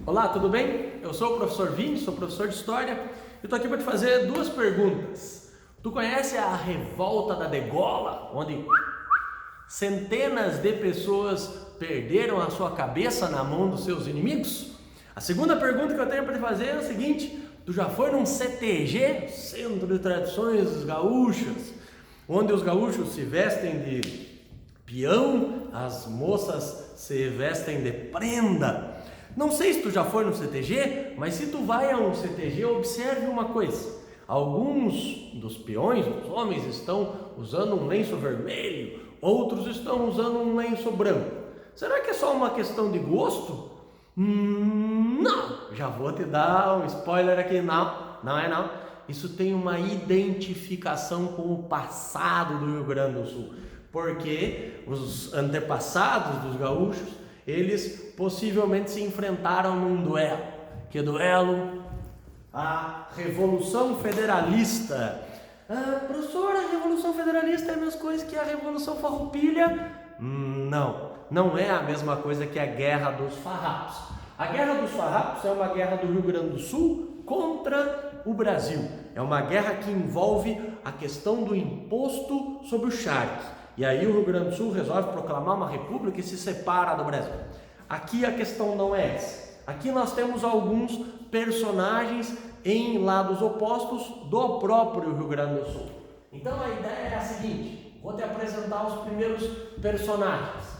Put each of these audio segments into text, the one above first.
Olá, tudo bem? Eu sou o professor Vini, sou professor de História e estou aqui para te fazer duas perguntas. Tu conhece a Revolta da Degola, onde centenas de pessoas perderam a sua cabeça na mão dos seus inimigos? A segunda pergunta que eu tenho para te fazer é o seguinte: tu já foi num CTG, Centro de Tradições Gaúchas, onde os gaúchos se vestem de peão, as moças se vestem de prenda? Não sei se tu já foi no CTG, mas se tu vai a um CTG, observe uma coisa: alguns dos peões, os homens, estão usando um lenço vermelho, outros estão usando um lenço branco. Será que é só uma questão de gosto? Não! Já vou te dar um spoiler aqui, não é não. Isso tem uma identificação com o passado do Rio Grande do Sul, porque os antepassados dos gaúchos, eles possivelmente se enfrentaram num duelo. Que duelo? A Revolução Federalista. Professor, a Revolução Federalista é a mesma coisa que a Revolução Farroupilha? Não é a mesma coisa que a Guerra dos Farrapos. A Guerra dos Farrapos é uma guerra do Rio Grande do Sul contra o Brasil. É uma guerra que envolve a questão do imposto sobre o charque. E aí o Rio Grande do Sul resolve proclamar uma república e se separa do Brasil. Aqui a questão não é essa. Aqui nós temos alguns personagens em lados opostos do próprio Rio Grande do Sul. Então a ideia é a seguinte: vou te apresentar os primeiros personagens.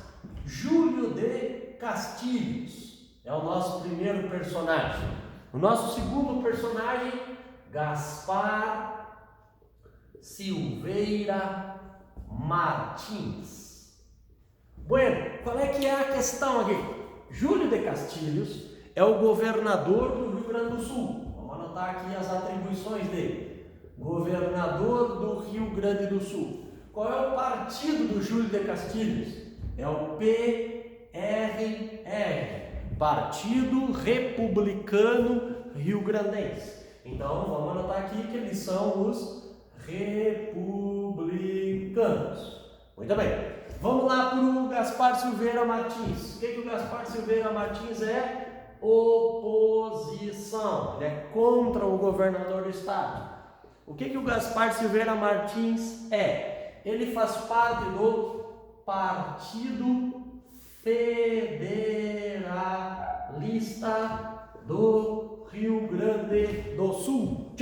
Júlio de Castilhos é o nosso primeiro personagem. O nosso segundo personagem, Gaspar Silveira Martins. Bueno, qual é que é a questão aqui? Júlio de Castilhos é o governador do Rio Grande do Sul. Vamos anotar aqui as atribuições dele. Governador do Rio Grande do Sul. Qual é o partido do Júlio de Castilhos? É o PRR, Partido Republicano Rio-Grandense. Então vamos anotar aqui que eles são os republicanos. Muito bem. Vamos lá para o Gaspar Silveira Martins. O que o Gaspar Silveira Martins é? Oposição. Ele é contra o governador do estado. O que o Gaspar Silveira Martins é? Ele faz parte do Partido Federalista do Rio Grande do Sul.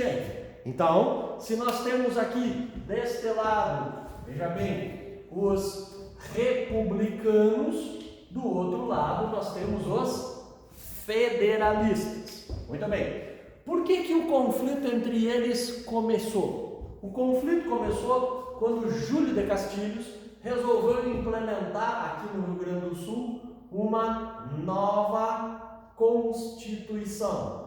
Então, se nós temos aqui deste lado, veja bem, os republicanos, do outro lado nós temos os federalistas. Muito bem. Por que o conflito entre eles começou? O conflito começou quando Júlio de Castilhos resolveu implementar aqui no Rio Grande do Sul uma nova Constituição.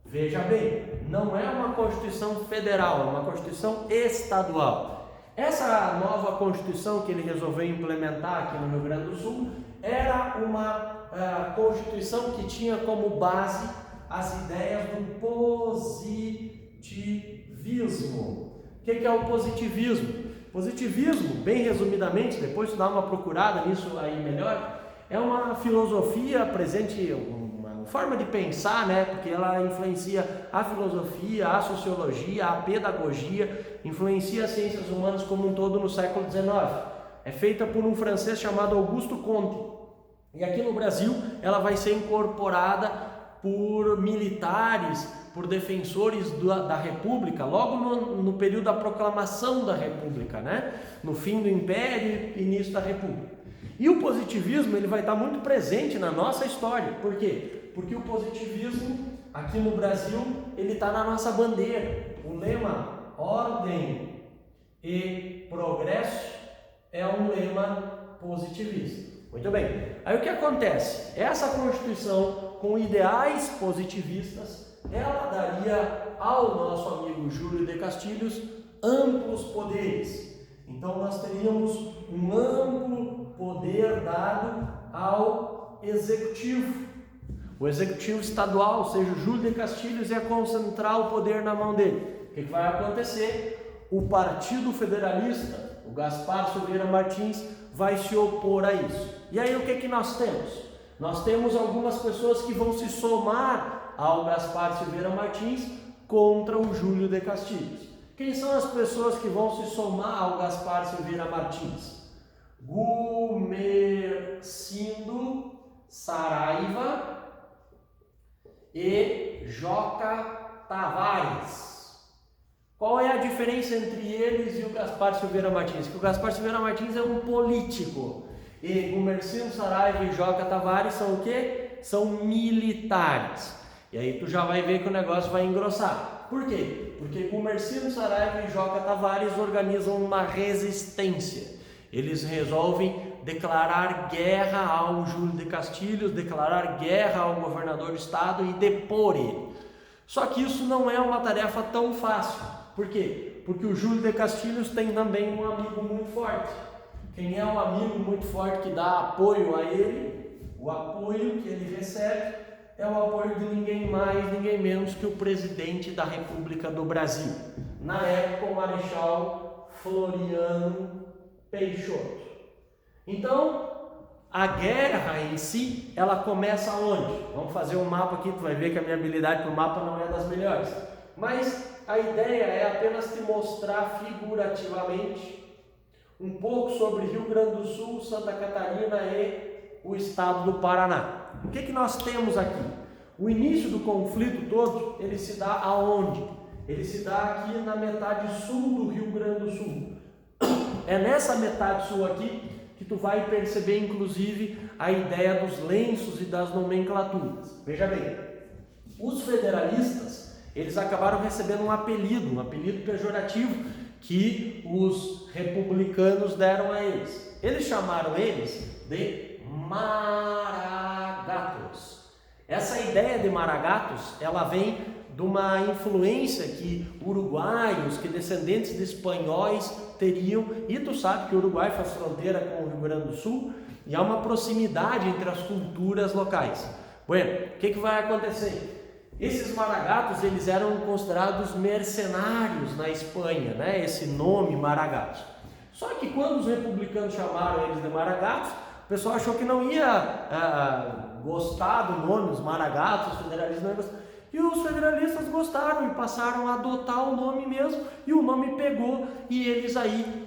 Veja bem, não é uma Constituição federal, é uma Constituição estadual. Essa nova Constituição que ele resolveu implementar aqui no Rio Grande do Sul era uma Constituição que tinha como base as ideias do positivismo. O que é o positivismo? Positivismo, bem resumidamente, depois tu dá uma procurada nisso aí melhor, é uma filosofia presente, uma forma de pensar, né? Porque ela influencia a filosofia, a sociologia, a pedagogia, influencia as ciências humanas como um todo no século XIX. É feita por um francês chamado Auguste Comte. E aqui no Brasil ela vai ser incorporada por militares, por defensores da República, logo no período da proclamação da República, né? No fim do Império e início da República. E o positivismo ele vai estar muito presente na nossa história. Por quê? Porque o positivismo aqui no Brasil ele está na nossa bandeira. O lema ordem e progresso é um lema positivista. Muito bem. Aí o que acontece? Essa Constituição com ideais positivistas, ela daria ao nosso amigo Júlio de Castilhos amplos poderes. Então nós teríamos um amplo poder dado ao executivo. O executivo estadual, ou seja, o Júlio de Castilhos, ia concentrar o poder na mão dele. O que vai acontecer? O Partido Federalista, o Gaspar Silveira Martins, vai se opor a isso. E aí o que nós temos? Nós temos algumas pessoas que vão se somar ao Gaspar Silveira Martins contra o Júlio de Castilhos. Quem são as pessoas que vão se somar ao Gaspar Silveira Martins? Gumercindo Saraiva e Joca Tavares. Qual é a diferença entre eles e o Gaspar Silveira Martins? Que o Gaspar Silveira Martins é um político e Gumercindo Saraiva e Joca Tavares são o quê? São militares. E aí tu já vai ver que o negócio vai engrossar. Por quê? Porque Gumercindo Saraiva e Joca Tavares organizam uma resistência. Eles resolvem declarar guerra ao Júlio de Castilhos, declarar guerra ao governador do estado e depor ele. Só que isso não é uma tarefa tão fácil. Por quê? Porque o Júlio de Castilhos tem também um amigo muito forte. Quem é um amigo muito forte que dá apoio a ele, o apoio que ele recebe é o apoio de ninguém mais, ninguém menos que o presidente da República do Brasil. Na época, o Marechal Floriano Peixoto. Então, a guerra em si, ela começa onde? Vamos fazer um mapa aqui, tu vai ver que a minha habilidade para o mapa não é das melhores. Mas a ideia é apenas te mostrar figurativamente um pouco sobre Rio Grande do Sul, Santa Catarina e o estado do Paraná. O que nós temos aqui? O início do conflito todo, ele se dá aonde? Ele se dá aqui na metade sul do Rio Grande do Sul. É nessa metade sul aqui que tu vai perceber, inclusive, a ideia dos lenços e das nomenclaturas. Veja bem, os federalistas, eles acabaram recebendo um apelido pejorativo que os republicanos deram a eles. Eles chamaram eles de maragatos. Essa ideia de maragatos, ela vem de uma influência que uruguaios, que descendentes de espanhóis teriam, e tu sabe que o Uruguai faz fronteira com o Rio Grande do Sul e há uma proximidade entre as culturas locais. Bueno, o que vai acontecer? Esses maragatos, eles eram considerados mercenários na Espanha, né? Esse nome maragatos. Só que quando os republicanos chamaram eles de maragatos, o pessoal achou que não ia gostar do nome, os maragatos, os federalistas não iam gostar. E os federalistas gostaram e passaram a adotar o nome mesmo, e o nome pegou, e eles aí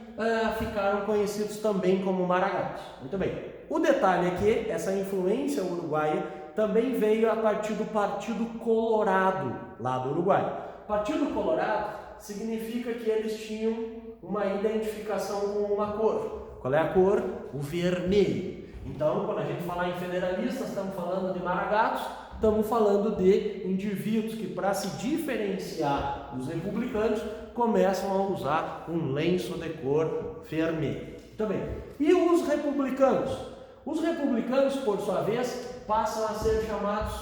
ficaram conhecidos também como maragatos. Muito bem. O detalhe é que essa influência uruguaia também veio a partir do Partido Colorado, lá do Uruguai. Partido Colorado significa que eles tinham uma identificação com uma cor. Qual é a cor? O vermelho. Então, quando a gente falar em federalistas, estamos falando de maragatos, estamos falando de indivíduos que, para se diferenciar dos republicanos, começam a usar um lenço de cor vermelho. Também. E os republicanos? Os republicanos, por sua vez, passam a ser chamados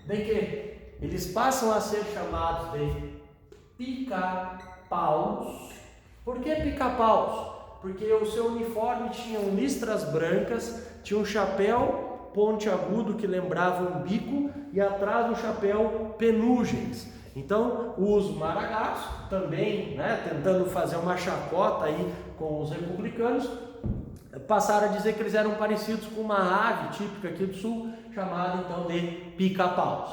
de quê? Eles passam a ser chamados de pica-paus. Por que pica-paus? Porque o seu uniforme tinha listras brancas, tinha um chapéu pontiagudo que lembrava um bico e atrás do chapéu penugens. Então, os maragatos também, tentando fazer uma chacota aí com os republicanos, passaram a dizer que eles eram parecidos com uma ave típica aqui do sul, chamada então de pica-paus.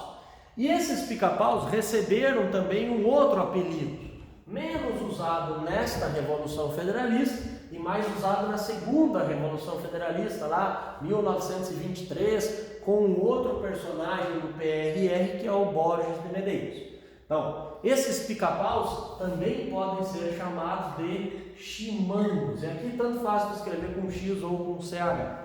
E esses pica-paus receberam também um outro apelido, menos usado nesta Revolução Federalista e mais usado na segunda Revolução Federalista, lá 1923, com um outro personagem do PRR, que é o Borges de Medeiros. Então, esses pica-paus também podem ser chamados de chimangos. E aqui tanto faz para escrever com X ou com CH.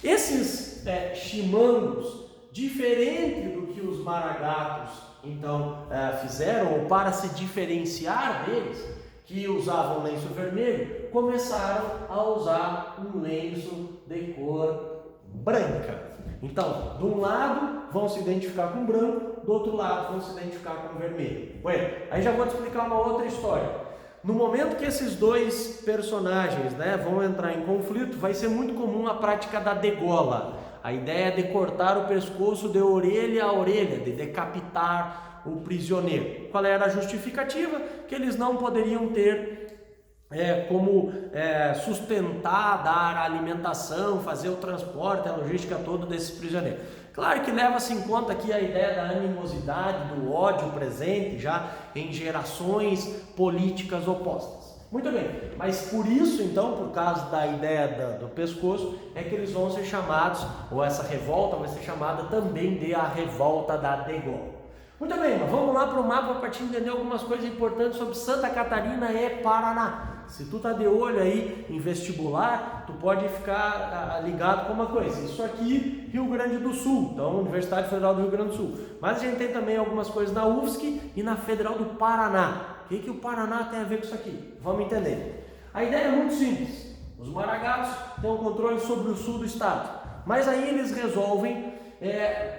Esses chimangos, diferente do que os maragatos então fizeram, ou para se diferenciar deles, que usavam lenço vermelho, começaram a usar um lenço de cor branca. Então, de um lado vão se identificar com branco, do outro lado vão se identificar com vermelho. Bueno, aí já vou te explicar uma outra história. No momento que esses dois personagens vão entrar em conflito, vai ser muito comum a prática da degola. A ideia é de cortar o pescoço de orelha a orelha, de decapitar o prisioneiro. Qual era a justificativa? Que eles não poderiam ter sustentar, dar a alimentação, fazer o transporte, a logística toda desses prisioneiros. Claro que leva-se em conta aqui a ideia da animosidade, do ódio presente já em gerações políticas opostas. Muito bem, mas por isso então, por causa da ideia do pescoço, é que eles vão ser chamados, ou essa revolta vai ser chamada também de a revolta da Degola. Muito bem, mas vamos lá para o mapa para te entender algumas coisas importantes sobre Santa Catarina e Paraná. Se tu tá de olho aí em vestibular, tu pode ficar ligado com uma coisa. Isso aqui, Rio Grande do Sul, então Universidade Federal do Rio Grande do Sul. Mas a gente tem também algumas coisas na UFSC e na Federal do Paraná. O que o Paraná tem a ver com isso aqui? Vamos entender. A ideia é muito simples. Os maragatos têm um controle sobre o sul do estado, mas aí eles resolvem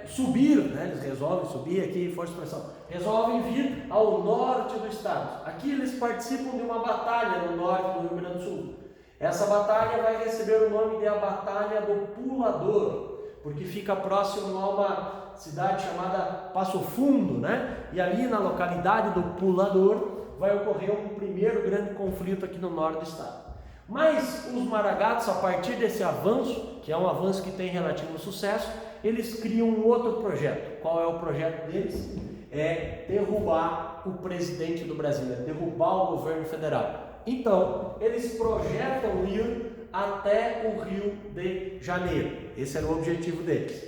subir, né? Eles resolvem subir aqui, força de expressão, resolvem vir ao norte do estado. Aqui eles participam de uma batalha no norte do Rio Grande do Sul. Essa batalha vai receber o nome de a Batalha do Pulador, porque fica próximo a uma cidade chamada Passo Fundo, né? E ali na localidade do Pulador vai ocorrer um primeiro grande conflito aqui no norte do estado. Mas os maragatos, a partir desse avanço, que é um avanço que tem relativo sucesso, eles criam um outro projeto. Qual é o projeto deles? É derrubar o presidente do Brasil, é derrubar o governo federal. Então, eles projetam ir até o Rio de Janeiro. Esse era o objetivo deles.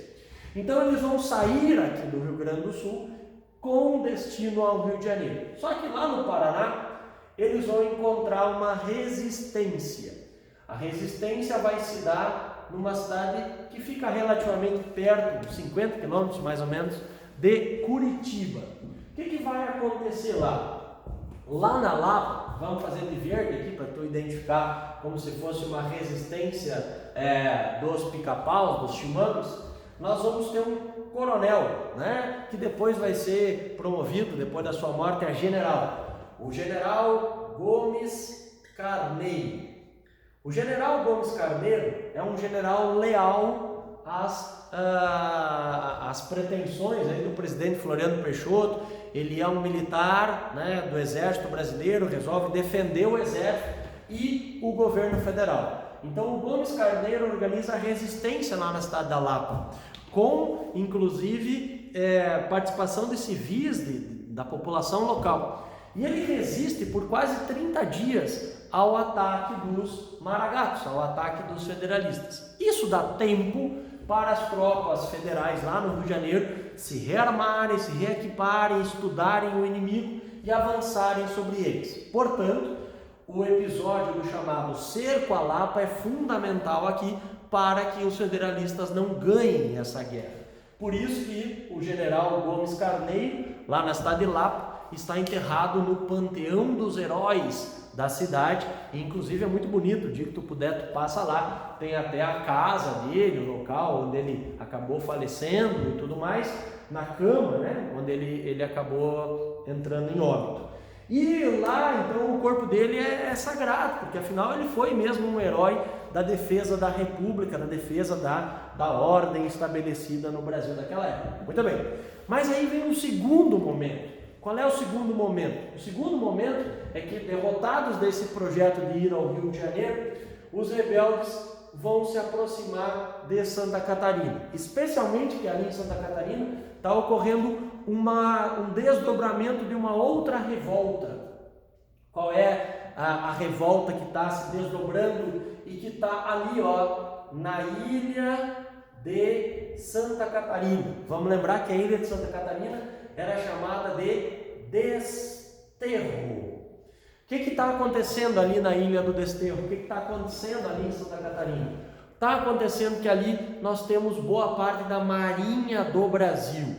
Então, eles vão sair aqui do Rio Grande do Sul com destino ao Rio de Janeiro. Só que lá no Paraná, eles vão encontrar uma resistência. A resistência vai se dar numa cidade que fica relativamente perto, 50 quilômetros mais ou menos, de Curitiba. O que vai acontecer lá? Lá na Lapa, vamos fazer de verde aqui para tu identificar como se fosse uma resistência dos pica-paus, dos chimangos. Nós vamos ter um coronel, né, que depois vai ser promovido, depois da sua morte, a general. O general Gomes Carneiro. O general Gomes Carneiro é um general leal às pretensões aí do presidente Floriano Peixoto. Ele é um militar, né, do Exército Brasileiro, resolve defender o Exército e o governo federal. Então o Gomes Carneiro organiza a resistência lá na cidade da Lapa, com inclusive participação de civis da população local. E ele resiste por quase 30 dias ao ataque dos maragatos, ao ataque dos federalistas. Isso dá tempo para as tropas federais lá no Rio de Janeiro se rearmarem, se reequiparem, estudarem o inimigo e avançarem sobre eles. Portanto, o episódio do chamado Cerco à Lapa é fundamental aqui para que os federalistas não ganhem essa guerra. Por isso que o general Gomes Carneiro, lá na cidade de Lapa, está enterrado no Panteão dos Heróis da cidade, e inclusive é muito bonito. O dia que tu puder, tu passa lá, tem até a casa dele, o local onde ele acabou falecendo e tudo mais, na cama, né, onde ele acabou entrando em óbito. E lá, então, o corpo dele é sagrado, porque afinal ele foi mesmo um herói da defesa da República, da defesa da ordem estabelecida no Brasil daquela época. Muito bem, mas aí vem um segundo momento. Qual é o segundo momento? O segundo momento é que, derrotados desse projeto de ir ao Rio de Janeiro, os rebeldes vão se aproximar de Santa Catarina. Especialmente que ali em Santa Catarina está ocorrendo um desdobramento de uma outra revolta. Qual é a revolta que está se desdobrando e que está ali, ó, na ilha de Santa Catarina? Vamos lembrar que a ilha de Santa Catarina era chamada de Desterro. O que está acontecendo ali na ilha do Desterro? O que está acontecendo ali em Santa Catarina? Está acontecendo que ali nós temos boa parte da Marinha do Brasil.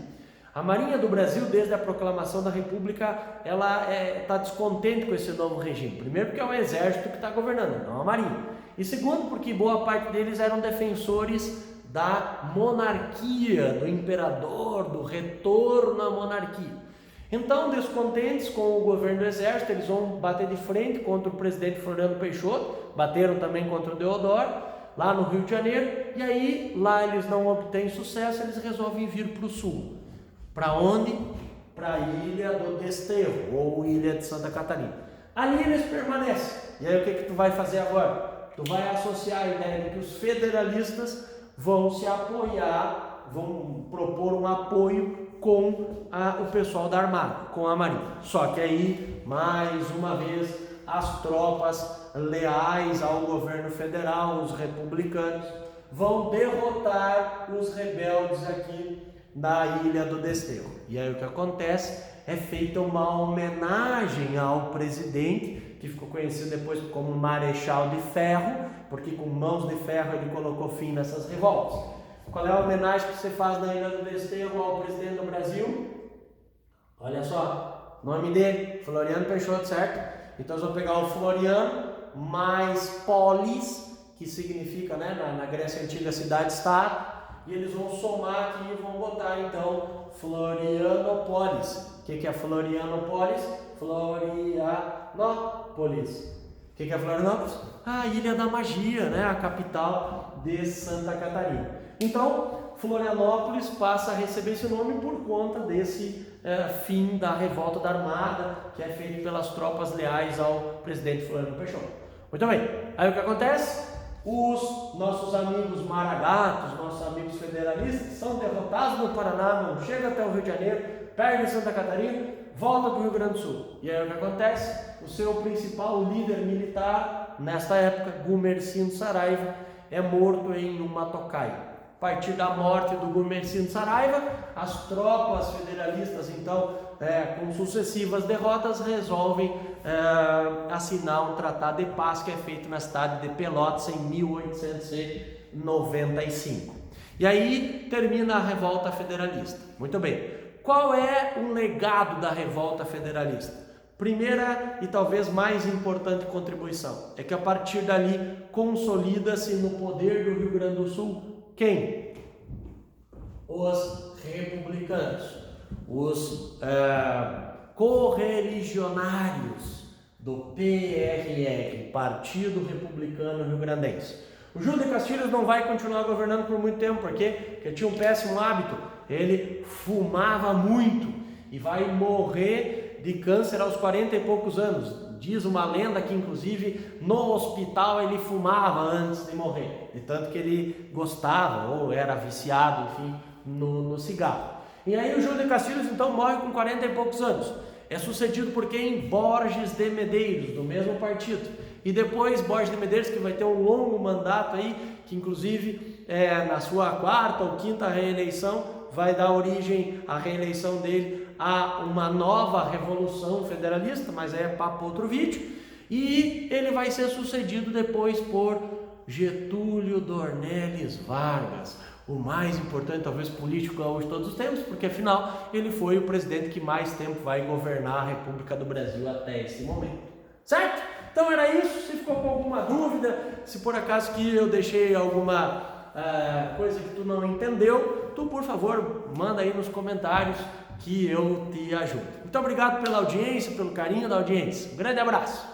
A Marinha do Brasil, desde a proclamação da República, ela está descontente com esse novo regime. Primeiro porque é o Exército que está governando, não a Marinha. E segundo porque boa parte deles eram defensores da monarquia, do imperador, do retorno à monarquia. Então, descontentes com o governo do Exército, eles vão bater de frente contra o presidente Floriano Peixoto, bateram também contra o Deodoro, lá no Rio de Janeiro, e aí lá eles não obtêm sucesso, eles resolvem vir para o sul. Para onde? Para a ilha do Desterro, ou ilha de Santa Catarina. Ali eles permanecem, E aí o que tu vai fazer agora? Tu vai associar a ideia de que os federalistas vão se apoiar, vão propor um apoio com o pessoal da Armada, com a Marinha. Só que aí, mais uma vez, as tropas leais ao governo federal, os republicanos, vão derrotar os rebeldes aqui na Ilha do Desterro. E aí o que acontece? É feita uma homenagem ao presidente, que ficou conhecido depois como Marechal de Ferro, porque com mãos de ferro ele colocou fim nessas revoltas. Qual é a homenagem que você faz na Ilha do Desterro ao presidente do Brasil? Olha só, nome dele, Floriano Peixoto, certo? Então nós vamos pegar o Floriano mais polis, que significa, né, na Grécia Antiga, cidade-estado, e eles vão somar aqui e vão botar então Florianópolis. O que é Florianópolis? Florianópolis. O que é Florianópolis? A Ilha da Magia, né? A capital de Santa Catarina. Então, Florianópolis passa a receber esse nome por conta desse fim da revolta da Armada, que é feito pelas tropas leais ao presidente Floriano Peixoto. Muito bem, aí o que acontece? Os nossos amigos maragatos, nossos amigos federalistas, são derrotados no Paraná, não chega até o Rio de Janeiro, perde Santa Catarina, volta para o Rio Grande do Sul. E aí o que acontece? O seu principal líder militar, nesta época, Gumercindo Saraiva, é morto em uma tocaia. A partir da morte do Gumercindo Saraiva, as tropas federalistas, então, com sucessivas derrotas, resolvem assinar um tratado de paz que é feito na cidade de Pelotas em 1895. E aí termina a revolta federalista. Muito bem. Qual é o legado da revolta federalista? Primeira e talvez mais importante contribuição é que a partir dali consolida-se no poder do Rio Grande do Sul quem? Os republicanos, os correligionários do PRR, Partido Republicano Rio-Grandense. O Júlio de Castilhos não vai continuar governando por muito tempo, porque tinha um péssimo hábito, ele fumava muito e vai morrer de câncer aos 40 e poucos anos. Diz uma lenda que inclusive no hospital ele fumava antes de morrer, de tanto que ele gostava ou era viciado, enfim, no cigarro. E aí o Júlio de Castilhos então morre com 40 e poucos anos. É sucedido por quem? Borges de Medeiros, do mesmo partido. E depois Borges de Medeiros, que vai ter um longo mandato aí, que inclusive na sua quarta ou quinta reeleição vai dar origem à reeleição dele a uma nova revolução federalista, mas é papo outro vídeo. E ele vai ser sucedido depois por Getúlio Dornelles Vargas, o mais importante talvez político hoje de todos os tempos, porque afinal ele foi o presidente que mais tempo vai governar a República do Brasil até esse momento, certo? Então era isso. Se ficou com alguma dúvida, se por acaso que eu deixei alguma coisa que tu não entendeu, tu por favor manda aí nos comentários que eu te ajudo. Muito obrigado pela audiência, pelo carinho da audiência. Um grande abraço.